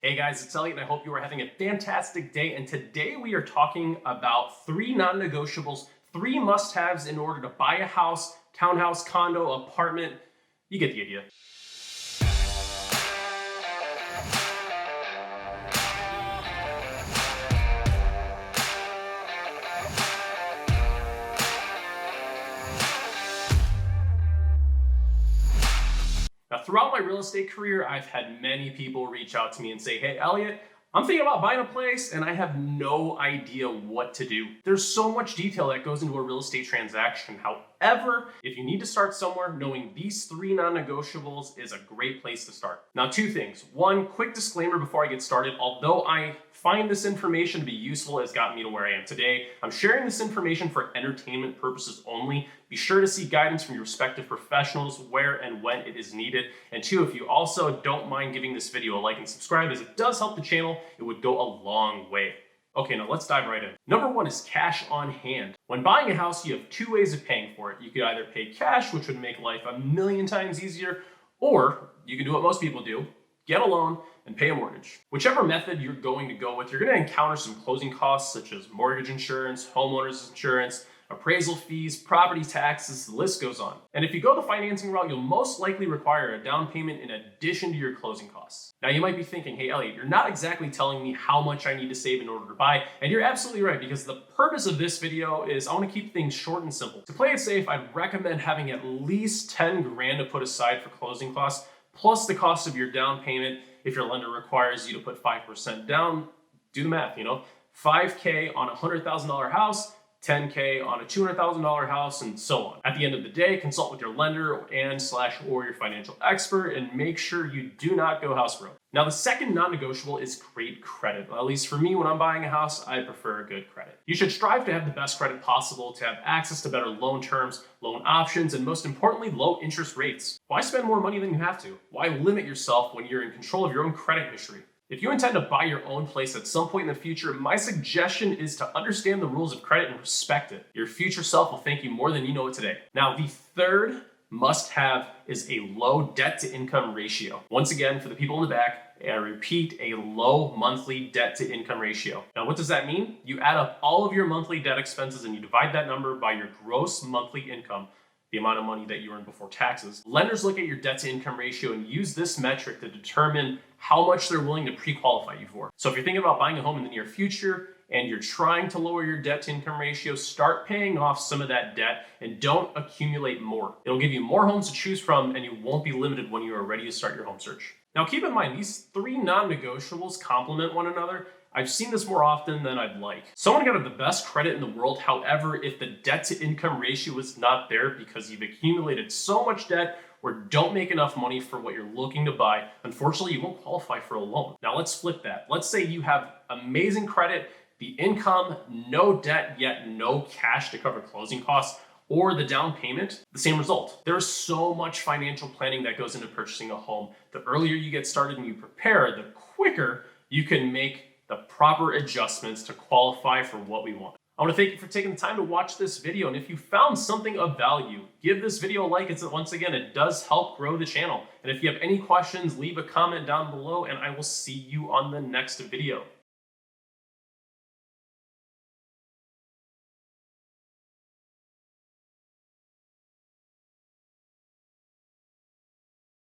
Hey guys, it's Elliot and I hope you are having a fantastic day. And today we are talking about 3 non-negotiables, 3 must-haves in order to buy a house, townhouse, condo, apartment. You get the idea. Now, throughout my real estate career, I've had many people reach out to me and say, hey, Elliot, I'm thinking about buying a place and I have no idea what to do. There's so much detail that goes into a real estate transaction. However, if you need to start somewhere, knowing these 3 non-negotiables is a great place to start. Now, 2 things. 1, quick disclaimer before I get started. Although I find this information to be useful, has gotten me to where I am today, I'm sharing this information for entertainment purposes only. Be sure to seek guidance from your respective professionals where and when it is needed. And 2, if you also don't mind giving this video a like and subscribe, as it does help the channel, it would go a long way. Okay, now let's dive right in. Number 1 is cash on hand. When buying a house, you have 2 ways of paying for it. You could either pay cash, which would make life a million times easier, or you can do what most people do, get a loan and pay a mortgage. Whichever method you're going to go with, you're going to encounter some closing costs such as mortgage insurance, homeowners insurance, appraisal fees, property taxes, the list goes on. And if you go the financing route, you'll most likely require a down payment in addition to your closing costs. Now you might be thinking, hey Elliot, you're not exactly telling me how much I need to save in order to buy, and you're absolutely right, because the purpose of this video is I want to keep things short and simple. To play it safe, I'd recommend having at least 10 grand to put aside for closing costs, plus the cost of your down payment. If your lender requires you to put 5% down, do the math, $5K on a $100,000 house, $10K on a $200,000 house, and so on. At the end of the day, consult with your lender or your financial expert and make sure you do not go house broke. Now, the second non-negotiable is great credit. Well, at least for me, when I'm buying a house, I prefer good credit. You should strive to have the best credit possible, to have access to better loan terms, loan options, and most importantly, low interest rates. Why spend more money than you have to? Why limit yourself when you're in control of your own credit history? If you intend to buy your own place at some point in the future, my suggestion is to understand the rules of credit and respect it. Your future self will thank you more than you know it today. Now, the third must-have is a low debt-to-income ratio. Once again, for the people in the back, I repeat, a low monthly debt-to-income ratio. Now, what does that mean? You add up all of your monthly debt expenses and you divide that number by your gross monthly income, the amount of money that you earn before taxes. Lenders look at your debt-to-income ratio and use this metric to determine how much they're willing to pre-qualify you for. So if you're thinking about buying a home in the near future and you're trying to lower your debt-to-income ratio, start paying off some of that debt and don't accumulate more. It'll give you more homes to choose from and you won't be limited when you are ready to start your home search. Now keep in mind, these 3 non-negotiables complement one another. I've seen this more often than I'd like. Someone can have the best credit in the world. However, if the debt-to-income ratio is not there because you've accumulated so much debt or don't make enough money for what you're looking to buy, unfortunately, you won't qualify for a loan. Now let's flip that. Let's say you have amazing credit, the income, no debt, yet no cash to cover closing costs, or the down payment, the same result. There's so much financial planning that goes into purchasing a home. The earlier you get started and you prepare, the quicker you can make the proper adjustments to qualify for what we want. I want to thank you for taking the time to watch this video. And if you found something of value, give this video a like. Once again, it does help grow the channel. And if you have any questions, leave a comment down below and I will see you on the next video.